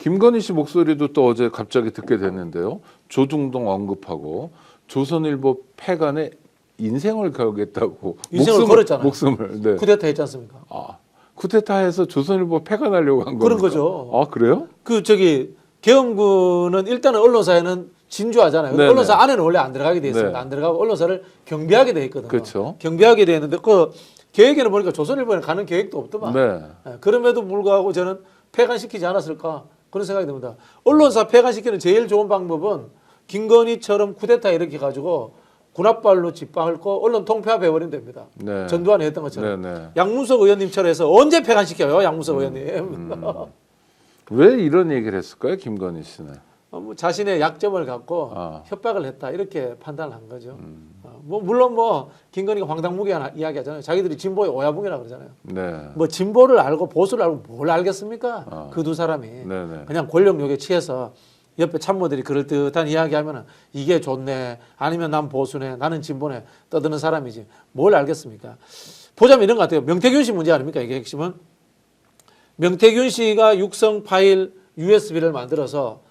김건희 씨 목소리도 또 어제 갑자기 듣게 됐는데요. 조중동 언급하고 조선일보 폐간에 인생을 걸겠다고 인생을 걸었잖아요. 목숨을 네. 쿠데타 했지 않습니까? 아, 쿠데타해서 조선일보 폐간하려고 한 그런 겁니까? 거죠. 아 그래요? 그 저기 계엄군은 일단은 언론사에는 진주하잖아요. 네네. 언론사 안에는 원래 안 들어가게 돼 있습니다. 네. 안 들어가고 언론사를 경비하게 돼 있거든요. 그렇죠. 경비하게 돼 있는데 그 계획에는 보니까 조선일보에 가는 계획도 없더만. 네. 예, 그럼에도 불구하고 저는 폐간시키지 않았을까 그런 생각이 듭니다. 언론사 폐간시키는 제일 좋은 방법은 김건희처럼 쿠데타 이렇게 가지고 군합발로 짓밟고 언론 통폐합해버리면 됩니다. 네. 전두환이 했던 것처럼. 네. 양문석 의원님처럼 해서 언제 폐간시켜요, 양문석 의원님. 왜 이런 얘기를 했을까요, 김건희 씨는? 뭐 자신의 약점을 갖고 협박을 했다 이렇게 판단을 한 거죠. 뭐 물론 뭐 김건희가 황당무계한 이야기하잖아요. 자기들이 진보의 오야붕이라고 그러잖아요. 네. 뭐 진보를 알고 보수를 알고 뭘 알겠습니까? 그 두 사람이 네네. 그냥 권력욕에 취해서 옆에 참모들이 그럴듯한 이야기하면은 이게 좋네 아니면 난 보수네 나는 진보네 떠드는 사람이지 뭘 알겠습니까? 보자면 이런 것 같아요. 명태균 씨 문제 아닙니까? 이게 핵심은 명태균 씨가 육성 파일 USB를 만들어서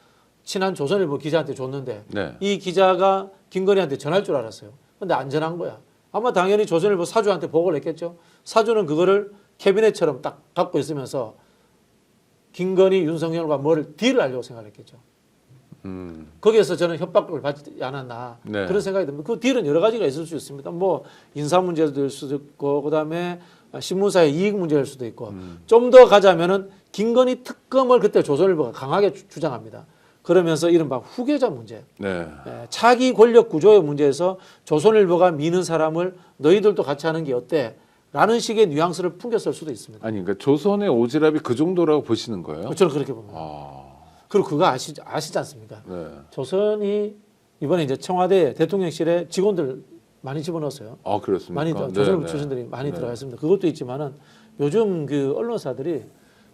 친한 조선일보 기자한테 줬는데 네. 이 기자가 김건희한테 전할 줄 알았어요. 근데 안 전한 거야. 아마 당연히 조선일보 사주한테 보고를 했겠죠. 사주는 그거를 캐비넷처럼 딱 갖고 있으면서 김건희, 윤석열과 뭘 딜을 하려고 생각했겠죠. 거기에서 저는 협박을 받지 않았나 네. 그런 생각이 듭니다. 그 딜은 여러 가지가 있을 수 있습니다. 뭐 인사 문제도 될 수도 있고 그다음에 신문사의 이익 문제일 수도 있고 좀 더 가자면은 김건희 특검을 그때 조선일보가 강하게 주장합니다. 그러면서 이른바 후계자 문제, 네. 차기 권력 구조의 문제에서 조선일보가 미는 사람을 너희들도 같이 하는 게 어때? 라는 식의 뉘앙스를 풍겼을 수도 있습니다. 아니 그러니까 조선의 오지랖이 그 정도라고 보시는 거예요? 저는 그렇게 봅니다. 그리고 그거 아시지 않습니까? 네. 조선이 이번에 이제 청와대 대통령실에 직원들 많이 집어넣었어요. 아 그렇습니까? 많이 조선일보 출신들이 많이 들어가 있습니다. 그것도 있지만은 요즘 그 언론사들이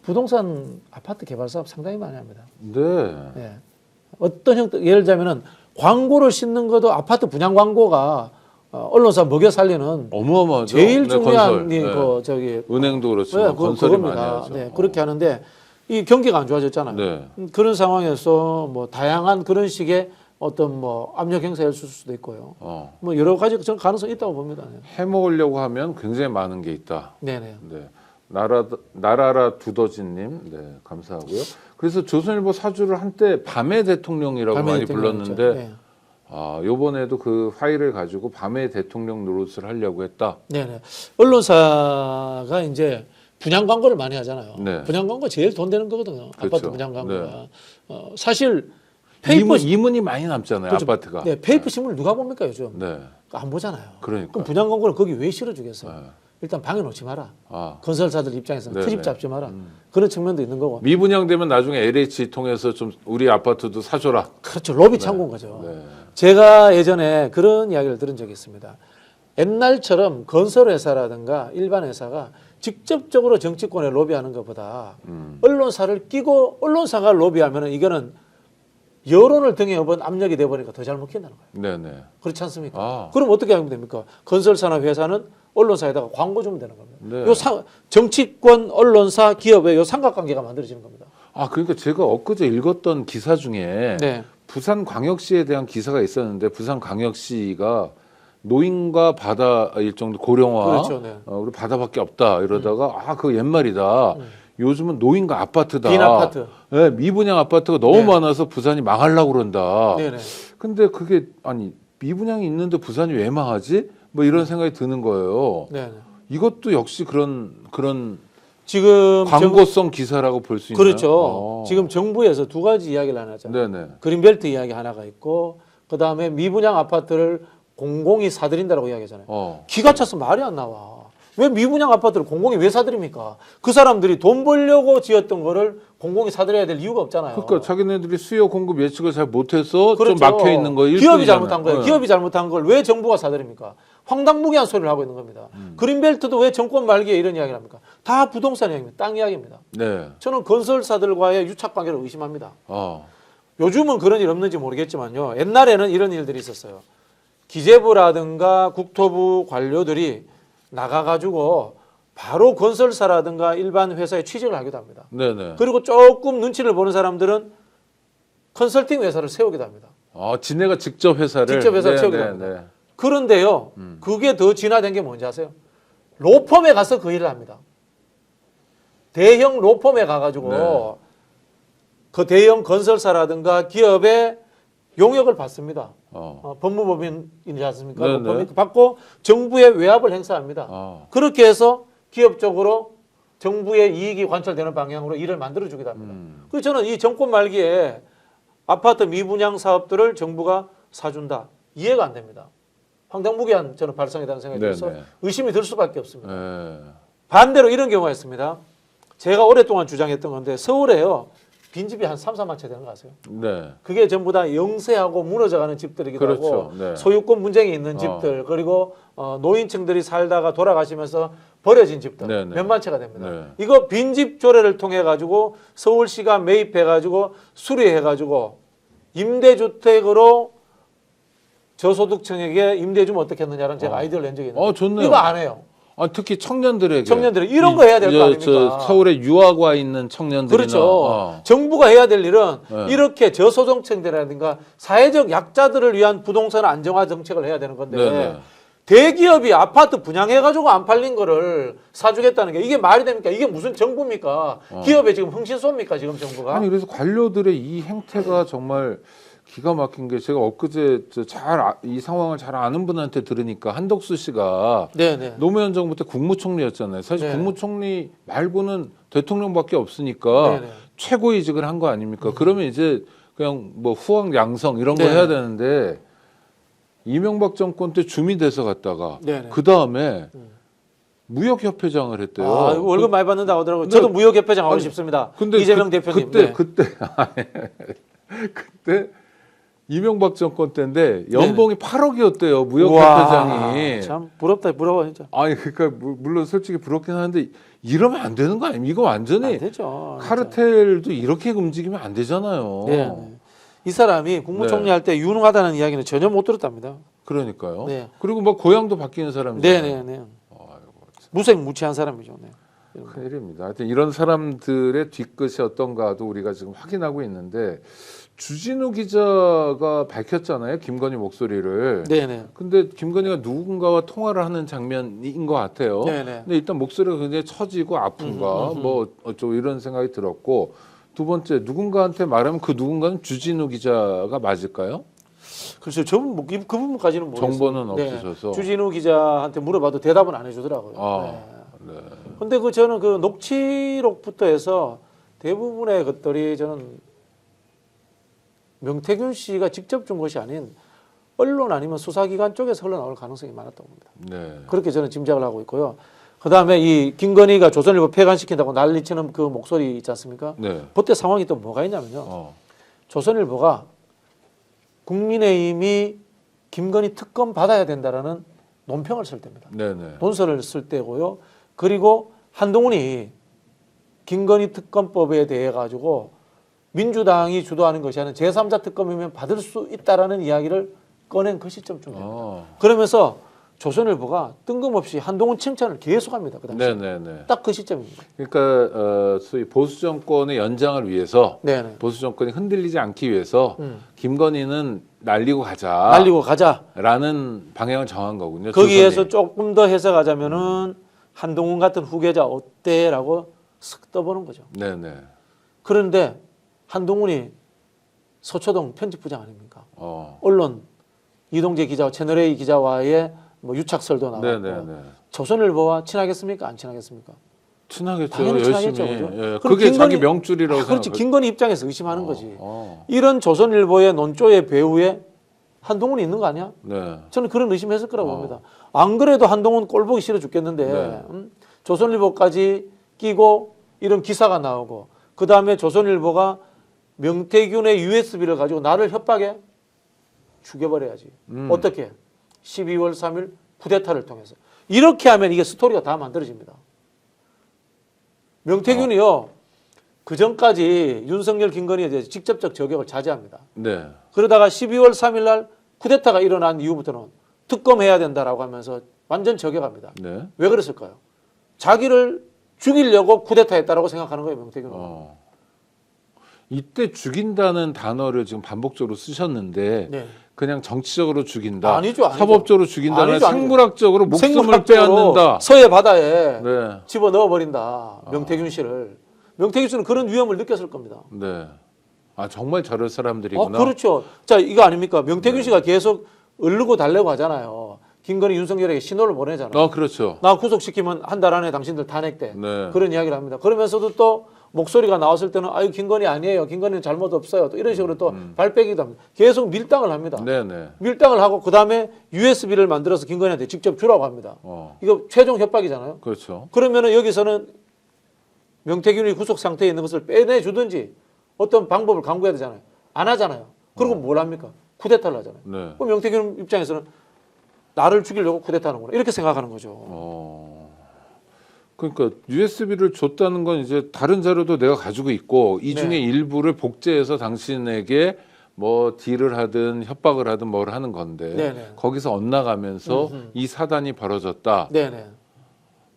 부동산 아파트 개발 사업 상당히 많이 합니다. 네. 예. 어떤 형태 예를 들자면은 광고를 싣는 것도 아파트 분양 광고가 언론사 먹여 살리는 어마어마하죠. 제일 중요한 네, 그 저기 은행도 그렇지만 네, 건설이 많이 그겁니다. 하죠. 네, 그렇게 하는데 이 경기가 안 좋아졌잖아요. 네. 그런 상황에서 뭐 다양한 그런 식의 어떤 뭐 압력 행사일 수도 있고요. 뭐 여러 가지 저는 가능성이 있다고 봅니다. 네. 해먹으려고 하면 굉장히 많은 게 있다. 네네. 네. 나라라 두더지님, 네, 감사하고요. 그래서 조선일보 사주를 한때 밤의 대통령이라고 밤의 많이 대통령이죠. 불렀는데, 네. 요번에도 그 파일을 가지고 밤의 대통령 노릇을 하려고 했다. 네네. 언론사가 이제 분양 광고를 많이 하잖아요. 네. 분양 광고 제일 돈 되는 거거든요. 그렇죠. 아파트 분양 광고가. 네. 사실 페이퍼 이문이 많이 남잖아요. 그렇죠. 아파트가. 네, 페이퍼 신문을 누가 봅니까 요즘? 네. 안 보잖아요. 그러니까. 그럼 분양 광고를 거기 왜 실어주겠어요? 네. 일단 방해 놓지 마라. 아. 건설사들 입장에서는 네네. 트집 잡지 마라. 그런 측면도 있는 거고. 미분양되면 나중에 LH 통해서 좀 우리 아파트도 사줘라. 그렇죠. 로비 창구인 거죠. 네. 제가 예전에 그런 이야기를 들은 적이 있습니다. 옛날처럼 건설회사라든가 일반 회사가 직접적으로 정치권에 로비하는 것보다 언론사를 끼고 언론사가 로비하면 이거는 여론을 등에 업은 압력이 돼버리니까 더 잘 먹힌다는 거예요. 네네. 그렇지 않습니까? 아. 그럼 어떻게 하면 됩니까? 건설사나 회사는 언론사에다가 광고 주면 되는 겁니다. 네. 정치권, 언론사, 기업의 요 삼각관계가 만들어지는 겁니다. 그러니까 제가 엊그제 읽었던 기사 중에 네. 부산광역시에 대한 기사가 있었는데 부산광역시가 노인과 바다 일정도 고령화, 그렇죠, 네. 우리 바다밖에 없다 이러다가 그 옛말이다. 요즘은 노인과 아파트다. 빈 아파트. 네, 미분양 아파트가 너무 네. 많아서 부산이 망하려고 그런다. 네네. 근데 그게 미분양이 있는데 부산이 왜 망하지? 뭐 이런 생각이 드는 거예요. 네네. 이것도 역시 그런 지금 광고성 기사라고 볼 수 있나요? 그렇죠. 지금 정부에서 두 가지 이야기를 하나 하잖아요. 네네. 그린벨트 이야기 하나가 있고 그다음에 미분양 아파트를 공공이 사들인다라고 이야기하잖아요. 기가 차서 말이 안 나와. 왜 미분양 아파트를 공공이 왜 사들입니까? 그 사람들이 돈 벌려고 지었던 거를 공공이 사들여야 될 이유가 없잖아요. 그러니까 자기네들이 수요 공급 예측을 잘 못해서 그렇죠. 좀 막혀 있는 거예요. 기업이 잘못한 거예요. 네. 기업이 잘못한 걸 왜 정부가 사들입니까? 황당무계한 소리를 하고 있는 겁니다. 그린벨트도 왜 정권 말기에 이런 이야기를 합니까? 다 부동산 이야기입니다. 땅 이야기입니다. 네. 저는 건설사들과의 유착 관계를 의심합니다. 요즘은 그런 일 없는지 모르겠지만요. 옛날에는 이런 일들이 있었어요. 기재부라든가 국토부 관료들이 나가가지고 바로 건설사라든가 일반 회사에 취직을 하기도 합니다. 네네. 그리고 조금 눈치를 보는 사람들은 컨설팅 회사를 세우기도 합니다. 아, 지네가 직접 회사를 직접 회사를 세우기도 합니다. 그런데요, 그게 더 진화된 게 뭔지 아세요? 로펌에 가서 그 일을 합니다. 대형 로펌에 가가지고 네. 그 대형 건설사라든가 기업의 용역을 받습니다. 어. 법무법인이지 않습니까? 네네. 법무법인 받고 정부의 외압을 행사합니다. 아. 그렇게 해서 기업적으로 정부의 이익이 관철되는 방향으로 일을 만들어주기도 합니다. 그래서 저는 이 정권 말기에 아파트 미분양 사업들을 정부가 사준다. 이해가 안 됩니다. 황당무계한 저는 발상이라는 생각이 들어서 네네. 의심이 들 수밖에 없습니다. 네. 반대로 이런 경우가 있습니다. 제가 오랫동안 주장했던 건데 서울에요. 빈집이 한 3, 4만 채 되는 거 아세요? 네. 그게 전부 다 영세하고 무너져가는 집들이기도 그렇죠. 하고 네. 소유권 분쟁이 있는 집들 그리고 노인층들이 살다가 돌아가시면서 버려진 집들 네네. 몇만 채가 됩니다. 네. 이거 빈집 조례를 통해 가지고 서울시가 매입해 가지고 수리해 가지고 임대주택으로 저소득층에게 임대 주면 어떻겠느냐는 제가 아이디어를 낸 적이 있는데 좋네요. 이거 안 해요. 아, 특히 청년들에게 청년들이 이런 거 해야 될 거 아닙니까? 저 서울에 유학 와 있는 청년들이나 그렇죠. 정부가 해야 될 일은 네. 이렇게 저소득층들이라든가 사회적 약자들을 위한 부동산 안정화 정책을 해야 되는 건데 네네. 대기업이 아파트 분양해가지고 안 팔린 거를 사주겠다는 게 이게 말이 됩니까? 이게 무슨 정부입니까? 기업에 지금 흥신소입니까? 지금 정부가? 아니 그래서 관료들의 이 행태가 정말 기가 막힌 게 제가 엊그제 이 상황을 잘 아는 분한테 들으니까 한덕수 씨가 네네. 노무현 정부 때 국무총리였잖아요. 사실 네. 국무총리 말고는 대통령밖에 없으니까 네네. 최고위직을 한 거 아닙니까? 그러면 이제 그냥 뭐 후황 양성 이런 거 네. 해야 되는데 이명박 정권 때 주미 돼서 갔다가 네네. 그 다음에 무역협회장을 했대요. 아, 이거 월급 많이 받는다고 하더라고요. 근데- 저도 무역협회장 하고 아니, 싶습니다. 근데 이재명 대표님. 네. 그때 이명박 정권 때인데 연봉이 8억이었대요 무역협회장이. 우와, 참 부럽다, 부러워 진짜. 아니 그러니까 물론 솔직히 부럽긴 하는데 이러면 안 되는 거 아닙니까? 이거 완전히 안 되죠. 진짜. 카르텔도 이렇게 움직이면 안 되잖아요. 네, 네. 이 사람이 국무총리 네. 할 때 유능하다는 이야기는 전혀 못 들었답니다. 그러니까요. 네. 그리고 막 고향도 바뀌는 사람이잖아요. 네네네. 무색무취한 사람이죠. 네. 큰일입니다. 하여튼 이런 사람들의 뒤끝이 어떤가도 우리가 지금 확인하고 있는데 주진우 기자가 밝혔잖아요. 김건희 목소리를. 네네. 근데 김건희가 누군가와 통화를 하는 장면인 것 같아요. 네네. 근데 일단 목소리가 굉장히 처지고 아픈가 뭐 어쩌고 이런 생각이 들었고 두 번째 누군가한테 말하면 그 누군가는 주진우 기자가 맞을까요? 글쎄요, 저는 뭐, 그 부분까지는 모르겠어요. 정보는 없으셔서. 주진우 기자한테 물어봐도 대답은 안 해주더라고요. 아, 네. 네. 근데 저는 그 녹취록부터 해서 대부분의 것들이 저는 명태균 씨가 직접 준 것이 아닌 언론 아니면 수사기관 쪽에서 흘러나올 가능성이 많았다고 봅니다. 네. 그렇게 저는 짐작을 하고 있고요. 그 다음에 이 김건희가 조선일보 폐간시킨다고 난리치는 그 목소리 있지 않습니까? 네. 그때 상황이 또 뭐가 있냐면요. 조선일보가 국민의힘이 김건희 특검 받아야 된다라는 논평을 쓸 때입니다. 네네. 논설을 쓸 때고요. 그리고 한동훈이 김건희 특검법에 대해 가지고 민주당이 주도하는 것이 아닌 제3자 특검이면 받을 수 있다라는 이야기를 꺼낸 그 시점쯤입니다. 그러면서 조선일보가 뜬금없이 한동훈 칭찬을 계속합니다. 그 당시 네네네. 딱 그 시점입니다. 그러니까 소위 보수 정권의 연장을 위해서 네네. 보수 정권이 흔들리지 않기 위해서 김건희는 날리고 날리고 가자. 가자라는 방향을 정한 거군요. 거기에서 조선이. 조금 더 해석하자면은 한동훈 같은 후계자 어때라고 쓱 떠보는 거죠. 네네. 그런데 한동훈이 서초동 편집부장 아닙니까? 어. 언론 이동재 기자와 채널A 기자와의 뭐 유착설도 나왔고 네네네. 조선일보와 친하겠습니까? 안 친하겠습니까? 친하겠죠. 당연히 열심히. 친하겠죠, 그죠? 예. 그럼 그게 자기 김건희- 명줄이라고 그렇지. 생각하죠. 김건희 입장에서 의심하는 거지. 어. 이런 조선일보의 논조의 배후에 한동훈이 있는 거 아니야? 네. 저는 그런 의심했을 거라고 봅니다. 안 그래도 한동훈 꼴 보기 싫어 죽겠는데 네. 조선일보까지 끼고 이런 기사가 나오고 그 다음에 조선일보가 명태균의 USB를 가지고 나를 협박해 죽여버려야지. 어떻게? 12월 3일 쿠데타를 통해서. 이렇게 하면 이게 스토리가 다 만들어집니다. 명태균이요. 그 전까지 윤석열 김건희에 대해서 직접적 저격을 자제합니다. 네. 그러다가 12월 3일 날 쿠데타가 일어난 이후부터는 특검해야 된다라고 하면서 완전 저격합니다. 네. 왜 그랬을까요? 자기를 죽이려고 쿠데타했다라고 생각하는 거예요, 명태균은. 이때 죽인다는 단어를 지금 반복적으로 쓰셨는데 네. 그냥 정치적으로 죽인다, 아니죠. 사법적으로 죽인다는 아니죠. 생물학적으로 목숨을 생물학적으로 빼앗는다. 서해 바다에 네. 집어 넣어버린다. 명태균 씨를. 명태균 씨는 그런 위험을 느꼈을 겁니다. 네. 아 정말 저럴 사람들이구나. 그렇죠. 자, 이거 아닙니까? 명태균 씨가 계속 얼르고 달래고 하잖아요. 김건희, 윤석열에게 신호를 보내잖아요. 그렇죠. 나 구속시키면 한 달 안에 당신들 탄핵돼. 네. 그런 이야기를 합니다. 그러면서도 또 목소리가 나왔을 때는 아유 김건희 아니에요. 김건희는 잘못 없어요. 또 이런 식으로 또 발빼기도 합니다. 계속 밀당을 합니다. 네네. 밀당을 하고 그다음에 USB를 만들어서 김건희한테 직접 주라고 합니다. 이거 최종 협박이잖아요. 그렇죠. 그러면은 여기서는 명태균이 구속 상태에 있는 것을 빼내주든지 어떤 방법을 강구해야 되잖아요. 안 하잖아요. 그리고 뭘 합니까? 쿠데타를 하잖아요. 네. 그럼 명태균 입장에서는 나를 죽이려고 쿠데타하는구나 이렇게 생각하는 거죠. 그러니까 USB를 줬다는 건 이제 다른 자료도 내가 가지고 있고 이 중에 네. 일부를 복제해서 당신에게 뭐 딜을 하든 협박을 하든 뭘 하는 건데 네네. 거기서 엇나가면서 이 사단이 벌어졌다. 네네.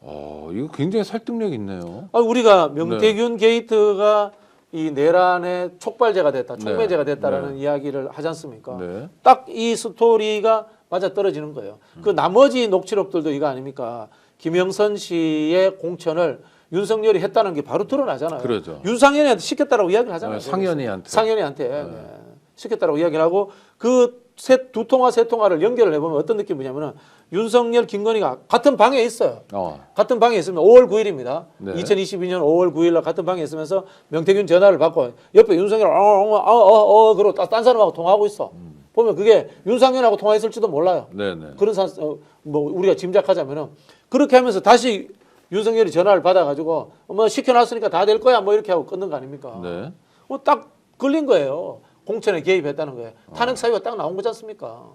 이거 굉장히 설득력 있네요. 우리가 명태균 게이트가 이 내란의 촉발제가 됐다, 촉매제가 네. 됐다라는 네. 이야기를 하지 않습니까? 네. 딱 이 스토리가 맞아 떨어지는 거예요. 그 나머지 녹취록들도 이거 아닙니까? 김영선 씨의 공천을 윤석열이 했다는 게 바로 드러나잖아요. 그러죠. 윤상현이한테 시켰다라고 이야기를 하잖아요. 상현이한테. 상현이한테 네. 시켰다라고 이야기를 하고 그 두 통화 세 통화를 연결을 해보면 어떤 느낌이냐면은 윤석열, 김건희가 같은 방에 있어요. 같은 방에 있으면 5월 9일입니다. 네. 2022년 5월 9일 날 같은 방에 있으면서 명태균 전화를 받고 옆에 윤석열 그러고 딴 사람하고 통화하고 있어. 보면 그게 윤상현하고 통화했을지도 몰라요. 네네. 그런 뭐 우리가 짐작하자면은 그렇게 하면서 다시 윤석열이 전화를 받아가지고 뭐 시켜놨으니까 다 될 거야 뭐 이렇게 하고 끊는 거 아닙니까? 네. 딱 걸린 거예요. 공천에 개입했다는 거예요. 탄핵 사유가 딱 나온 거지 않습니까?